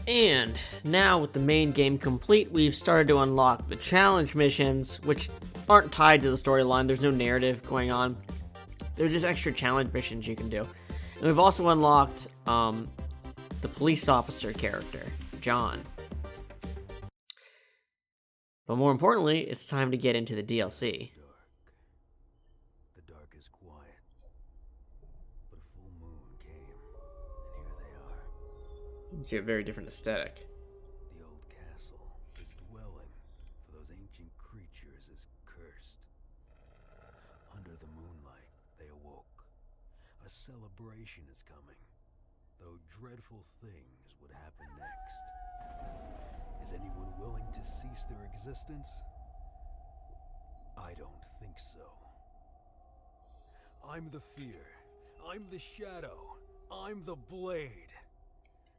And now with the main game complete, we've started to unlock the challenge missions, which aren't tied to the storyline. There's no narrative going on. They're just extra challenge missions you can do. And we've also unlocked the police officer character, John. But more importantly, it's time to get into the DLC. The dark is quiet, but a full moon came, and here they are. You can see a very different aesthetic. The old castle, this dwelling for those ancient creatures, is cursed. Under the moonlight, they awoke. A celebration is coming, though dreadful things would happen next. Is anyone willing to cease their existence? I don't think so. I'm the fear. I'm the shadow. I'm the blade.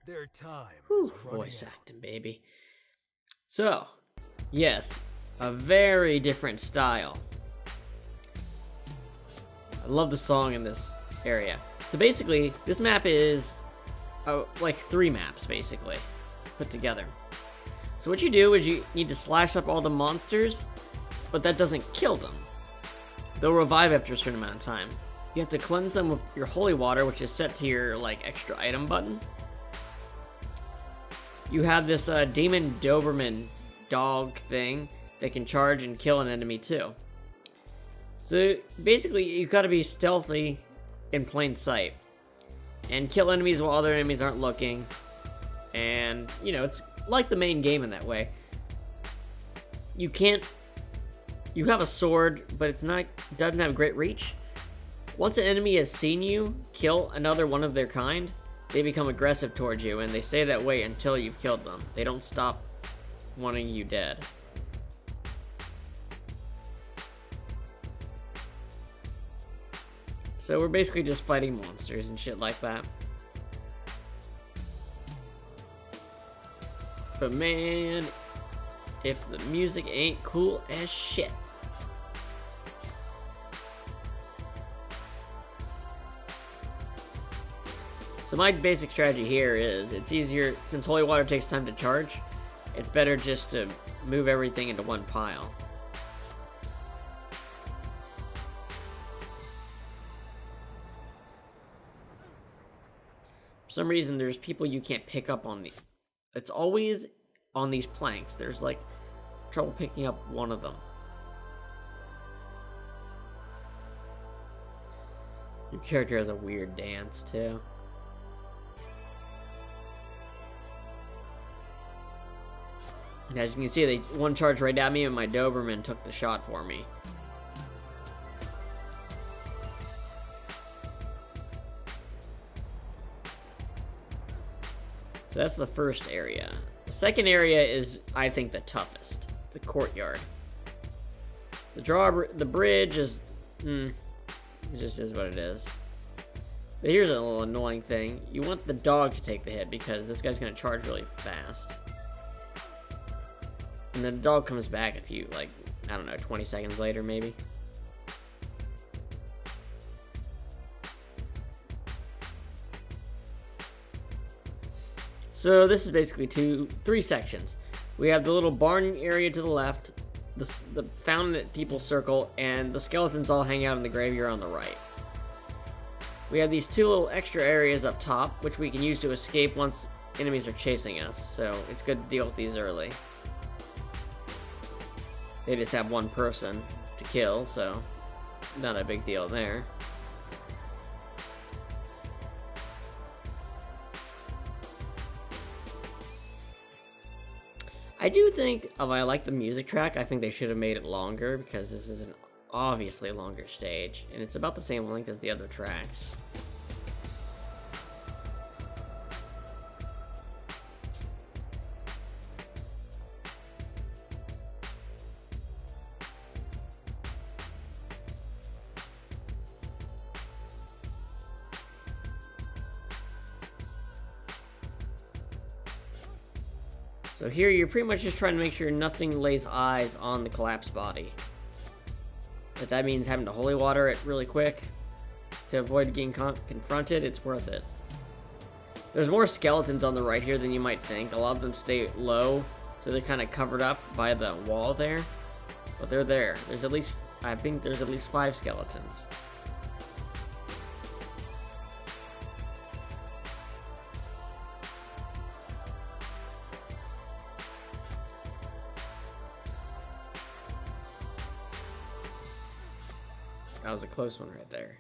Their time is running Voice out. acting, baby. So, yes, a very different style. I love the song in this area. So basically, this map is like 3 maps, basically, put together. So what you do is you need to slash up all the monsters, but that doesn't kill them. They'll revive after a certain amount of time. You have to cleanse them with your holy water, which is set to your extra item button. You have this demon Doberman dog thing that can charge and kill an enemy too. So basically, you gotta be stealthy in plain sight and kill enemies while other enemies aren't looking. And it's like the main game in that way. You have a sword, but doesn't have great reach. Once an enemy has seen you kill another one of their kind, they become aggressive towards you, and they stay that way until you've killed them. They don't stop wanting you dead. So we're basically just fighting monsters and shit like that. But man, if the music ain't cool as shit. So my basic strategy here is, it's easier, since holy water takes time to charge, it's better just to move everything into one pile. For some reason, there's people you can't pick up on it's always on these planks. There's trouble picking up one of them. Your character has a weird dance too. And as you can see, they one charged right at me and my Doberman took the shot for me. So that's the first area. The second area is, I think, the toughest. The courtyard. The bridge is, it just is what it is. But here's a little annoying thing. You want the dog to take the hit because this guy's gonna charge really fast. And then the dog comes back a few, I don't know, 20 seconds later maybe. So this is basically 3 sections. We have the little barn area to the left, the fountain that people circle, and the skeletons all hang out in the graveyard on the right. We have these 2 little extra areas up top, which we can use to escape once enemies are chasing us, so it's good to deal with these early. They just have 1 person to kill, so not a big deal there. I do think, I like the music track. I think they should have made it longer because this is an obviously longer stage, and it's about the same length as the other tracks. So here you're pretty much just trying to make sure nothing lays eyes on the collapsed body. But that means having to holy water it really quick to avoid getting confronted. It's worth it. There's more skeletons on the right here than you might think. A lot of them stay low, so they're kind of covered up by the wall there. But they're there. There's at least, I think there's at least 5 skeletons. That was a close one right there.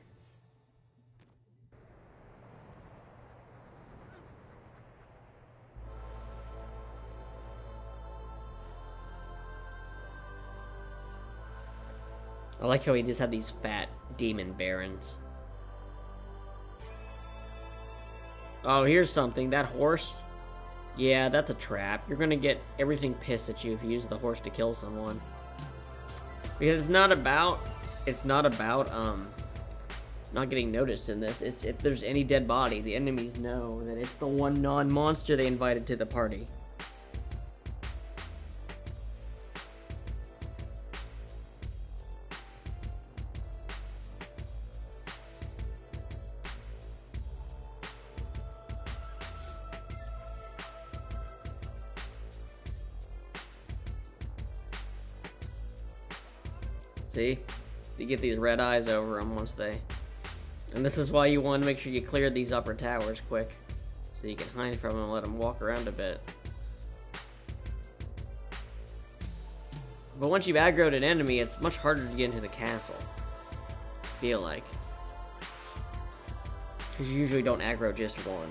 I like how he just had these fat demon barons. Oh, here's something. That horse? Yeah, that's a trap. You're gonna get everything pissed at you if you use the horse to kill someone. Because it's not about not getting noticed in this. It's if there's any dead body, the enemies know that it's the one non-monster they invited to the party. See? You get these red eyes over them once they... And this is why you want to make sure you clear these upper towers quick. So you can hide from them and let them walk around a bit. But once you've aggroed an enemy, it's much harder to get into the castle. I feel like. Because you usually don't aggro just one.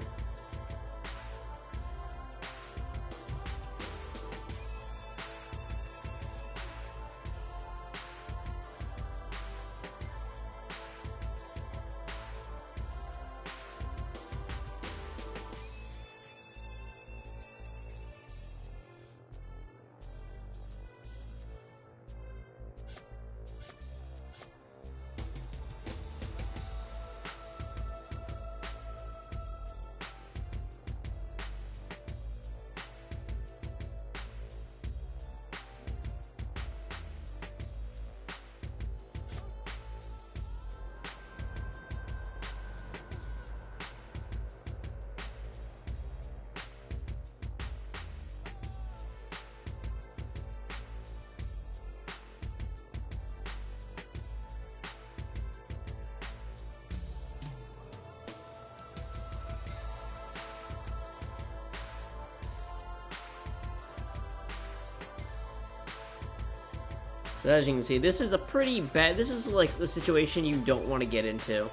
So as you can see, this is a pretty bad, this is like the situation you don't want to get into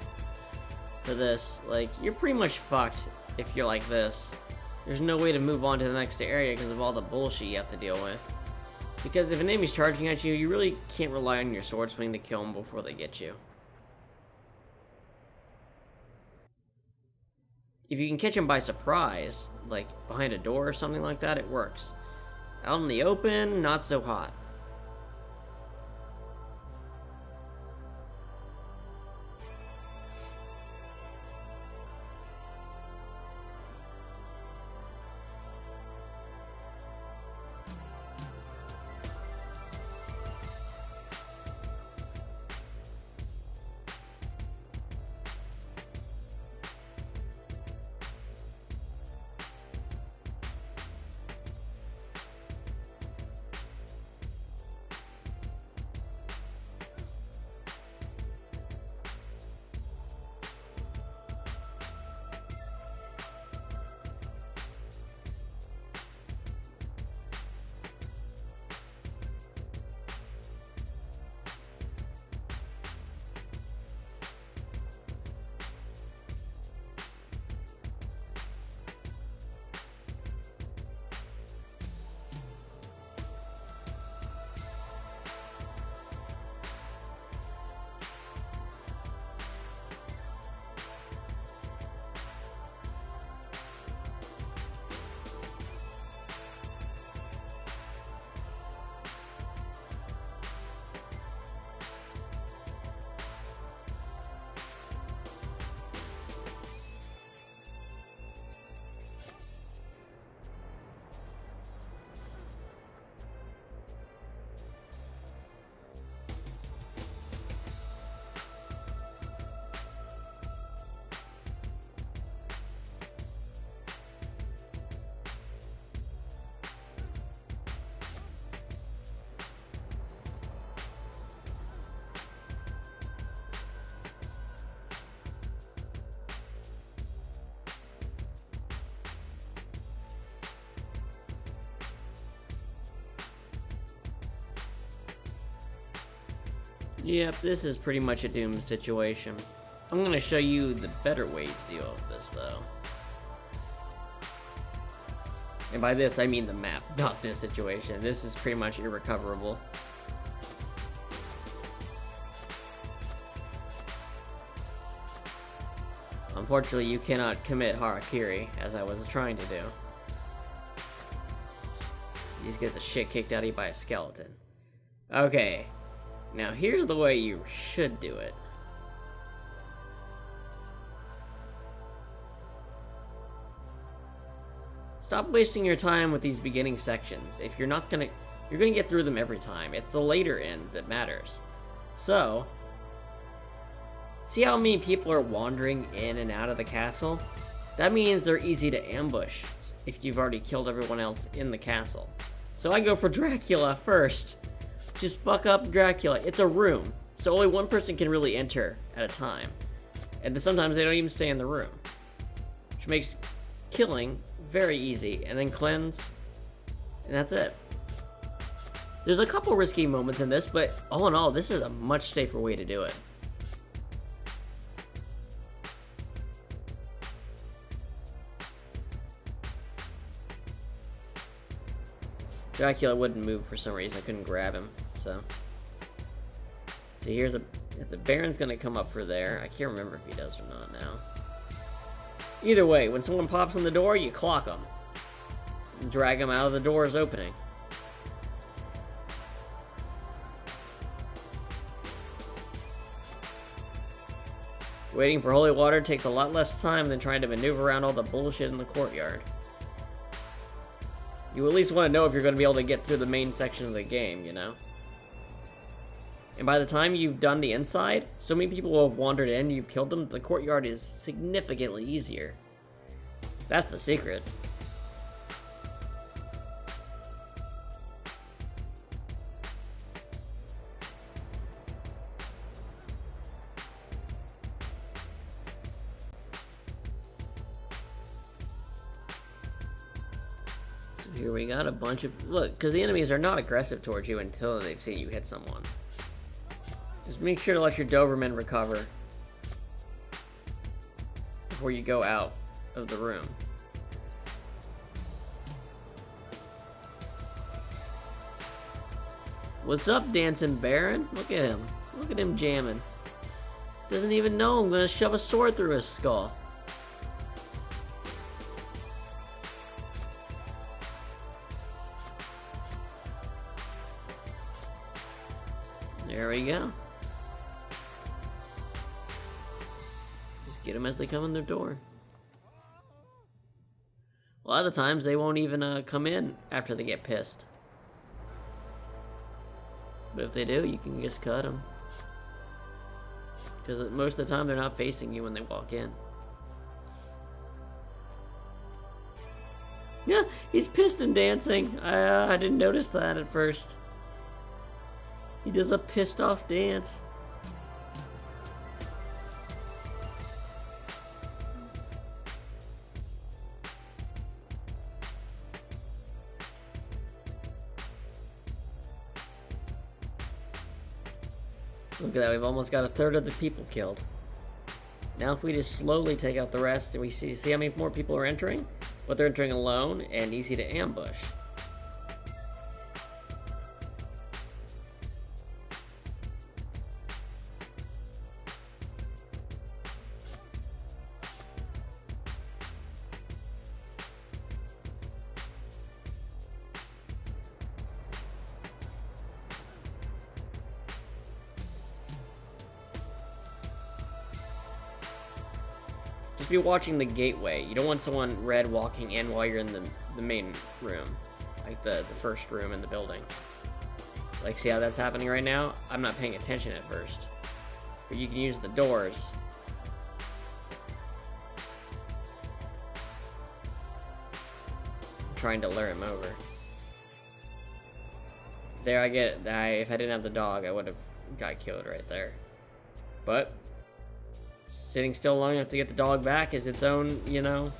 for this. Like, you're pretty much fucked if you're like this. There's no way to move on to the next area because of all the bullshit you have to deal with. Because if an enemy's charging at you, you really can't rely on your sword swing to kill them before they get you. If you can catch them by surprise, like behind a door or something like that, it works. Out in the open, not so hot. Yep, this is pretty much a doomed situation. I'm gonna show you the better way to deal with this, though. And by this, I mean the map, not this situation. This is pretty much irrecoverable. Unfortunately, you cannot commit harakiri, as I was trying to do. You just get the shit kicked out of you by a skeleton. Okay, now here's the way you should do it. Stop wasting your time with these beginning sections. If you're gonna get through them every time. It's the later end that matters. So, see how many people are wandering in and out of the castle? That means they're easy to ambush if you've already killed everyone else in the castle. So I go for Dracula first. Just fuck up Dracula. It's a room, so only one person can really enter at a time. And then sometimes they don't even stay in the room, which makes killing very easy. And then cleanse, and that's it. There's a couple risky moments in this, but all in all, this is a much safer way to do it. Dracula wouldn't move for some reason. I couldn't grab him, so here's if the Baron's gonna come up for there. I can't remember if he does or not now. Either way, when someone pops on the door, you clock them. Drag them out of the door's opening. Waiting for holy water takes a lot less time than trying to maneuver around all the bullshit in the courtyard. You at least want to know if you're going to be able to get through the main section of the game, you know? And by the time you've done the inside, so many people will have wandered in, you've killed them, the courtyard is significantly easier. That's the secret. Here we got a bunch of... Look, because the enemies are not aggressive towards you until they've seen you hit someone. Just make sure to let your Doberman recover before you go out of the room. What's up, Dancing Baron? Look at him. Look at him jamming. Doesn't even know I'm gonna shove a sword through his skull. There we go. Just get them as they come in their door. A lot of the times they won't even come in after they get pissed. But if they do, you can just cut them. Because most of the time they're not facing you when they walk in. Yeah, he's pissed and dancing. I didn't notice that at first. He does a pissed off dance. Look at that, we've almost got a third of the people killed. Now if we just slowly take out the rest, and we see how many more people are entering? But they're entering alone and easy to ambush. Just be watching the gateway. You don't want someone red walking in while you're in the main room. Like the first room in the building. Like, see how that's happening right now? I'm not paying attention at first. But you can use the doors. I'm trying to lure him over. There, I get it. If I didn't have the dog, I would have got killed right there. But sitting still long enough to get the dog back is its own, you know,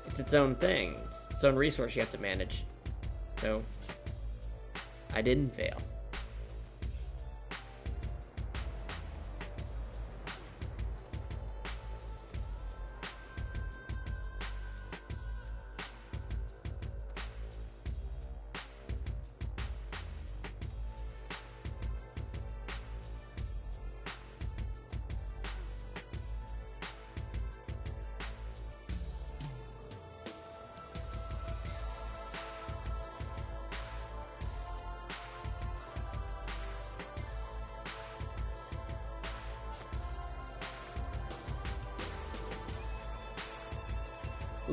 it's its own thing. It's its own resource you have to manage. So, I didn't fail.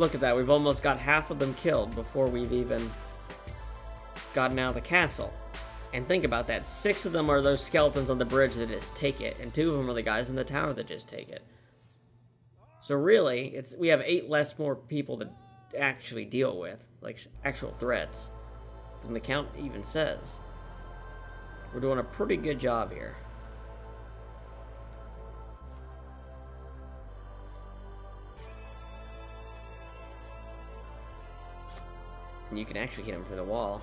look at that. We've almost got half of them killed before we've even gotten out of the castle. And think about that. 6 of them are those skeletons on the bridge that just take it, and 2 of them are the guys in the tower that just take it. So really, we have 8 less more people to actually deal with, like actual threats, than the count even says. We're doing a pretty good job here. And you can actually hit him through the wall.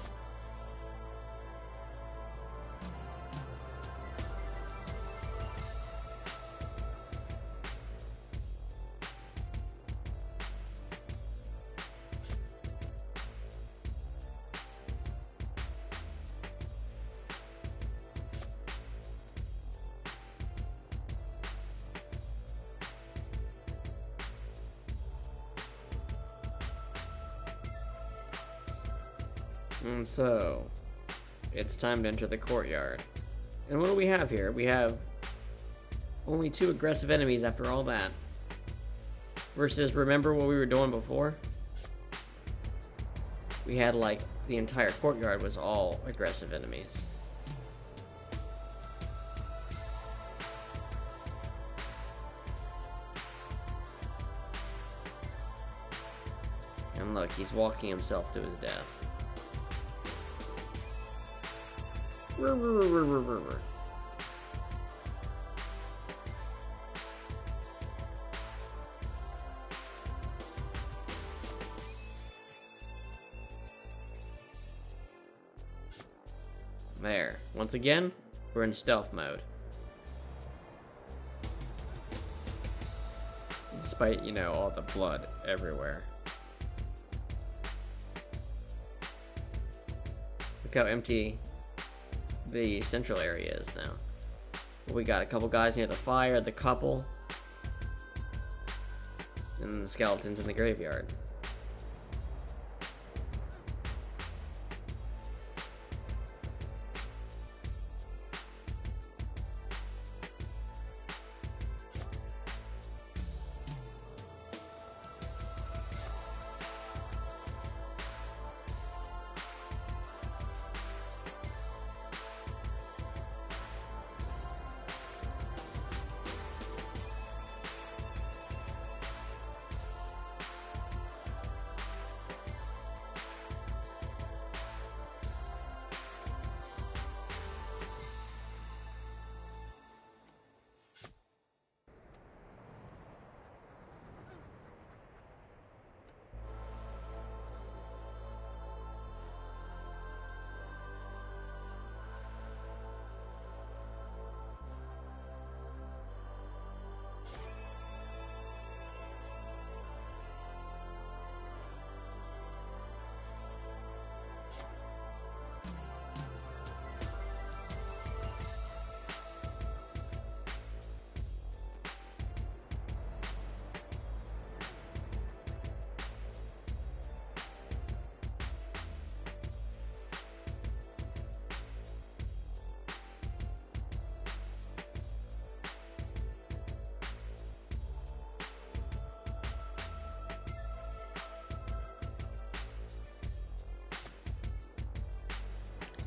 And so, it's time to enter the courtyard. And what do we have here? We have only 2 aggressive enemies after all that. Versus, remember what we were doing before? We had, like, the entire courtyard was all aggressive enemies. And look, he's walking himself to his death. There. Once again, we're in stealth mode. Despite, you know, all the blood everywhere. Look how empty the central area is now. We got a couple guys near the fire, the couple, and the skeletons in the graveyard.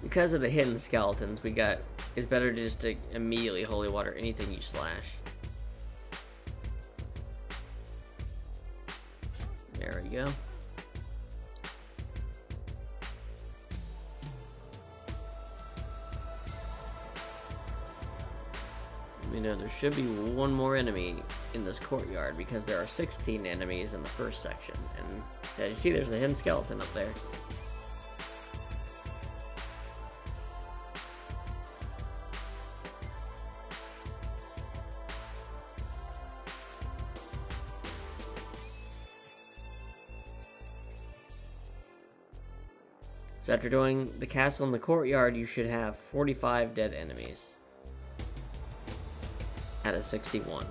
Because of the hidden skeletons, it's better to just immediately holy water anything you slash. There we go. You know, there should be one more enemy in this courtyard because there are 16 enemies in the first section. And as you see, there's a hidden skeleton up there. So after doing the castle and the courtyard, you should have 45 dead enemies out of 61.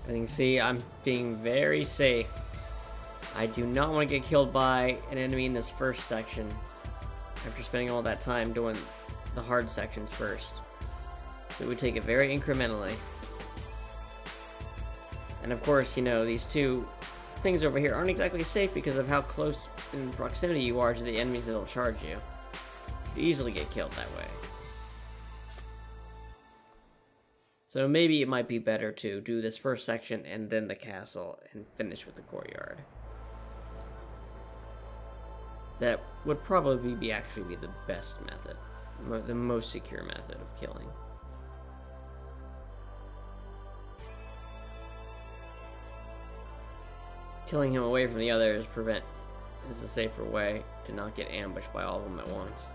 As you can see, I'm being very safe. I do not want to get killed by an enemy in this first section after spending all that time doing the hard sections first. So we take it very incrementally. And of course, you know, these two things over here aren't exactly safe because of how close in proximity you are to the enemies that'll charge you. You easily get killed that way. So maybe it might be better to do this first section and then the castle and finish with the courtyard. That would probably actually be the best method, the most secure method of killing. Killing him away from the others is a safer way to not get ambushed by all of them at once.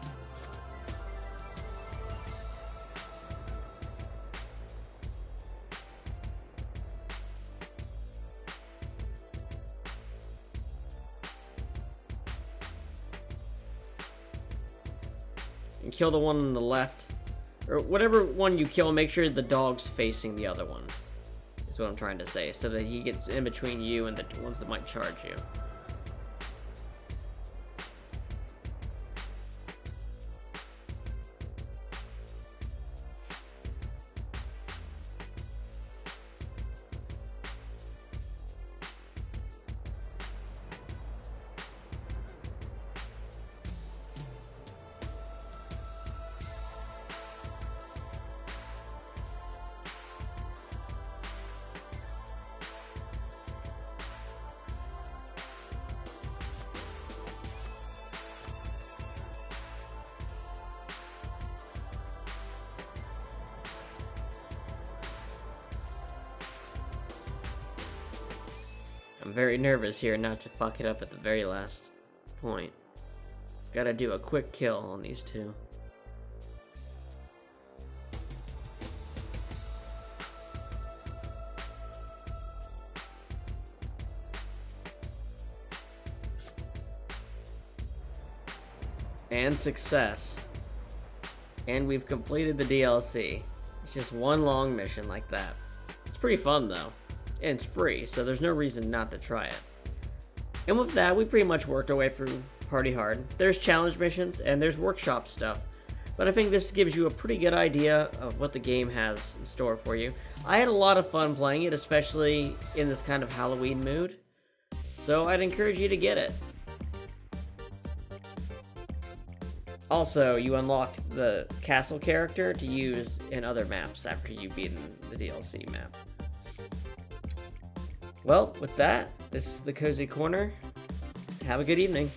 And kill the one on the left, or whatever one you kill, make sure the dog's facing the other ones, is what I'm trying to say, so that he gets in between you and the ones that might charge you. I'm very nervous here not to fuck it up at the very last point. Gotta do a quick kill on these two. And success. And we've completed the DLC. It's just one long mission like that. It's pretty fun though. And it's free, so there's no reason not to try it. And with that, we pretty much worked our way through Party Hard. There's challenge missions, and there's workshop stuff. But I think this gives you a pretty good idea of what the game has in store for you. I had a lot of fun playing it, especially in this kind of Halloween mood. So I'd encourage you to get it. Also, you unlock the castle character to use in other maps after you've beaten the DLC map. Well, with that, this is the Cozy Corner. Have a good evening.